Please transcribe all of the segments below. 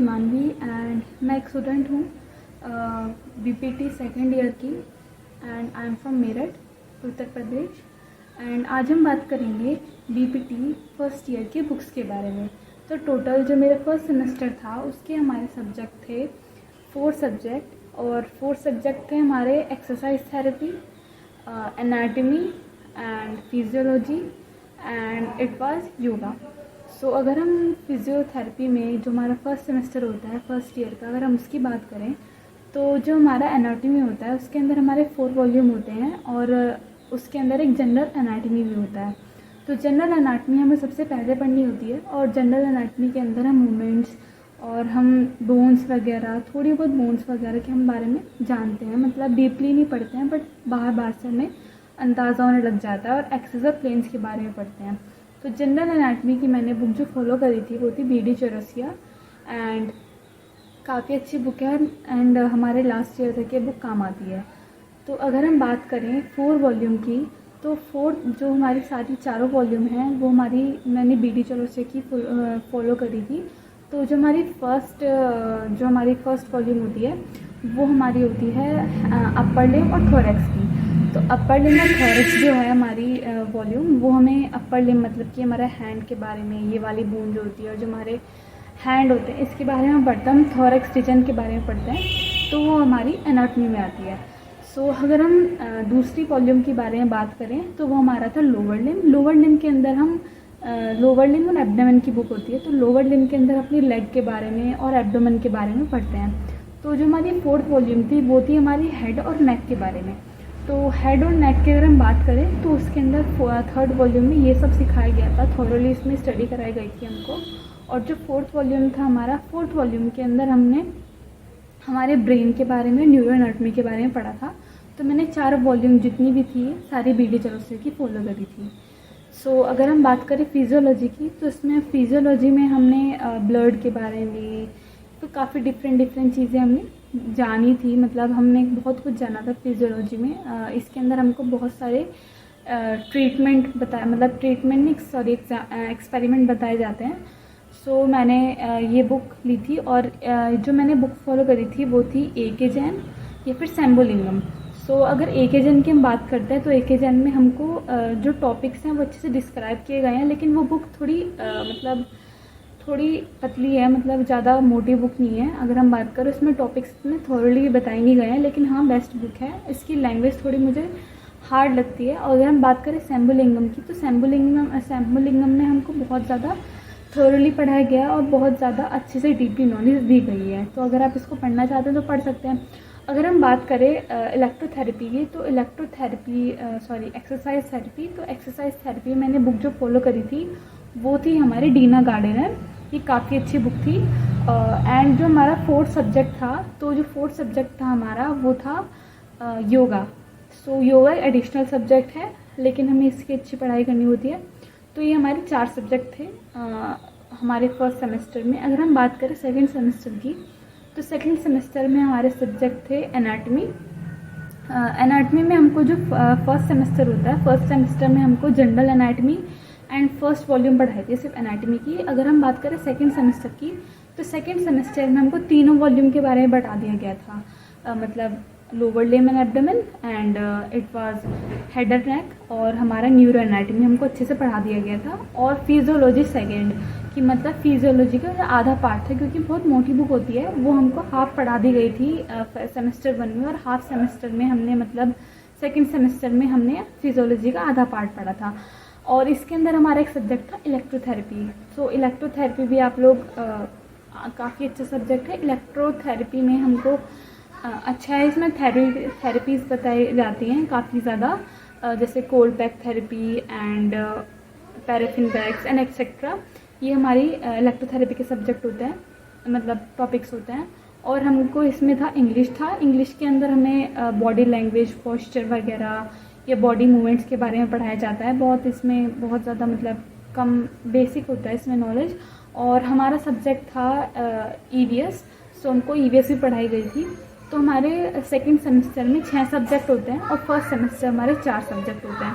मानवी एंड मैं एक स्टूडेंट हूँ बीपीटी सेकेंड ईयर की and I am from Meerut Uttar Pradesh. And आज हम बात करेंगे बीपीटी फर्स्ट ईयर की बुक्स के बारे में। तो टोटल जो मेरा फर्स्ट सेमेस्टर था उसके हमारे सब्जेक्ट थे 4 सब्जेक्ट, और 4 सब्जेक्ट थे हमारे exercise therapy, anatomy and physiology and it was yoga. So अगर हम फिजियोथेरेपी में जो हमारा फर्स्ट सेमेस्टर होता है फर्स्ट ईयर का, अगर हम उसकी बात करें तो जो हमारा एनाटमी होता है उसके अंदर हमारे 4 वॉल्यूम होते हैं और उसके अंदर एक जनरल एनाटमी भी होता है। तो जनरल एनाटमी हमें सबसे पहले पढ़नी होती है और जनरल एनाटमी के अंदर हम मूवमेंट्स और हम बोन्स वगैरह, थोड़ी बहुत बोन्स वगैरह के हम बारे में जानते हैं, मतलब डीपली नहीं पढ़ते हैं बट बाहर से हमें अंदाज़ा होने लग जाता है, और एक्सेस ऑफ प्लेन्स के बारे में पढ़ते हैं। तो जनरल एनाटमी की मैंने बुक जो फॉलो करी थी वो थी BD चौरसिया एंड काफ़ी अच्छी बुक है एंड हमारे लास्ट ईयर तक ये बुक काम आती है। तो अगर हम बात करें 4 वॉल्यूम की, तो 4 जो हमारी सारी चारों वॉल्यूम हैं वो मैंने BD चौरसिया की फॉलो करी थी। तो जो हमारी फर्स्ट वॉल्यूम होती है वो हमारी होती है अपर लिम्ब और थोरैक्स की। तो अपर लिम्ब और थोरैक्स जो है हमारी वॉल्यूम, वो हमें अपर लिम्ब मतलब कि हमारे हैंड के बारे में, ये वाली बोन जो होती है और जो हमारे हैंड होते हैं इसके बारे में हम पढ़ते हैं। हम थोरैक्स रीजन के बारे में पढ़ते हैं, तो वो हमारी एनाटमी में आती है। सो अगर हम दूसरी वॉल्यूम के बारे में बात करें तो वो हमारा था लोअर लिम्ब। लोअर लिम्ब के अंदर हम लोअर लिम्ब और एब्डोमेन की बुक होती है। तो लोअर लिम्ब के अंदर अपनी लेग के बारे में और एब्डोमेन के बारे में पढ़ते हैं। तो जो हमारी 4th वॉल्यूम थी वो थी हमारी हेड और नेक के बारे में। तो हेड और नेक की अगर हम बात करें तो उसके अंदर 3rd वॉल्यूम में ये सब सिखाया गया था, थॉरली इसमें स्टडी कराई गई थी हमको। और जो 4th वॉल्यूम था हमारा, 4th वॉल्यूम के अंदर हमने हमारे ब्रेन के बारे में, न्यूरो एनाटमी के बारे में पढ़ा था। तो मैंने 4 वॉल्यूम जितनी भी थी सारी BD चौरसिया की फॉलो करी थी। सो अगर हम बात करें फिजियोलॉजी की, तो इसमें फिजियोलॉजी में हमने ब्लड के बारे में तो काफ़ी डिफरेंट चीज़ें हमने जानी थी, मतलब हमने बहुत कुछ जाना था फिजियोलॉजी में। इसके अंदर हमको बहुत सारे ट्रीटमेंट बताया, मतलब ट्रीटमेंट नहीं सॉरी एक्सपेरिमेंट बताए जाते हैं। सो मैंने ये बुक ली थी और जो मैंने बुक फॉलो करी थी वो थी A.K. जैन या फिर शंभुलिंगम। सो अगर A.K. जैन की हम बात करते हैं तो A.K. जैन में हमको जो टॉपिक्स हैं वो अच्छे से डिस्क्राइब किए गए हैं, लेकिन वो बुक थोड़ी पतली है, मतलब ज़्यादा मोटी बुक नहीं है। अगर हम बात करें उसमें टॉपिक्स में थॉरली बताए नहीं गए हैं, लेकिन हाँ बेस्ट बुक है। इसकी लैंग्वेज थोड़ी मुझे हार्ड लगती है। और अगर हम बात करें शंभुलिंगम की, तो शंभुलिंगम में हमको बहुत ज़्यादा थॉरली पढ़ाया गया और बहुत ज़्यादा अच्छे से डीपली नॉलेज दी गई है। तो अगर आप इसको पढ़ना चाहते हैं तो पढ़ सकते हैं। अगर हम बात करें इलेक्ट्रोथेरेपी की, तो एक्सरसाइज थेरेपी, तो एक्सरसाइज थेरेपी मैंने बुक जो फॉलो करी थी वो थी हमारी डीना गार्डनर। ये काफ़ी अच्छी बुक थी। एंड जो हमारा 4th सब्जेक्ट था, तो जो 4th सब्जेक्ट था हमारा वो था योगा। सो योगा एडिशनल सब्जेक्ट है, लेकिन हमें इसकी अच्छी पढ़ाई करनी होती है। तो ये हमारे 4 सब्जेक्ट थे हमारे फर्स्ट सेमेस्टर में। अगर हम बात करें सेकेंड सेमेस्टर की, तो सेकेंड सेमेस्टर में हमारे सब्जेक्ट थे एनाटमी। एनाटमी में हमको जो फर्स्ट सेमेस्टर होता है, फर्स्ट सेमेस्टर में हमको general anatomy and first volume पढ़ाई थी सिर्फ एनाटमी की। अगर हम बात करें सेकेंड सेमेस्टर की, तो सेकेंड सेमेस्टर में हमको तीनों वॉल्यूम के बारे में बता दिया गया था, मतलब lower limb and abdomen and it was head and neck, और हमारा न्यूरो एनाटमी हमको अच्छे से पढ़ा दिया गया था। और फिजियोलॉजी सेकेंड की, मतलब फिजियोलॉजी का आधा पार्ट था, क्योंकि बहुत मोटी बुक होती है, वो हमको हाफ पढ़ा दी गई थी सेमेस्टर 1 में, और हाफ सेमेस्टर में हमने, मतलब सेकेंड सेमेस्टर में हमने फिजियोलॉजी का आधा पार्ट पढ़ा था। और इसके अंदर हमारा एक सब्जेक्ट था इलेक्ट्रोथेरेपी। सो इलेक्ट्रोथेरेपी भी आप लोग काफ़ी अच्छा सब्जेक्ट है। इलेक्ट्रोथेरेपी में हमको अच्छा है, इसमें थेरेपीज़ बताई जाती हैं काफ़ी ज़्यादा, जैसे cold pack therapy and paraffin bags and etcetera. ये हमारी इलेक्ट्रोथेरेपी के सब्जेक्ट होते हैं, मतलब टॉपिक्स होते हैं। और हमको इसमें था इंग्लिश के अंदर हमें बॉडी लैंग्वेज, पोस्चर वगैरह या बॉडी मूवमेंट्स के बारे में पढ़ाया जाता है। इसमें बहुत ज़्यादा मतलब कम बेसिक होता है इसमें नॉलेज। और हमारा सब्जेक्ट था EVS, सो हमको EVS भी पढ़ाई गई थी। तो हमारे सेकेंड सेमेस्टर में 6 सब्जेक्ट होते हैं और फर्स्ट सेमेस्टर हमारे 4 सब्जेक्ट होते हैं।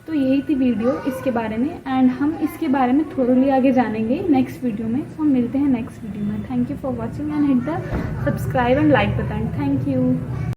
तो यही थी वीडियो इसके बारे में, एंड हम इसके बारे में थोड़ी आगे जानेंगे नेक्स्ट वीडियो में। तो हम मिलते हैं नेक्स्ट वीडियो में। Thank you for watching and hit the subscribe and like button. Thank you.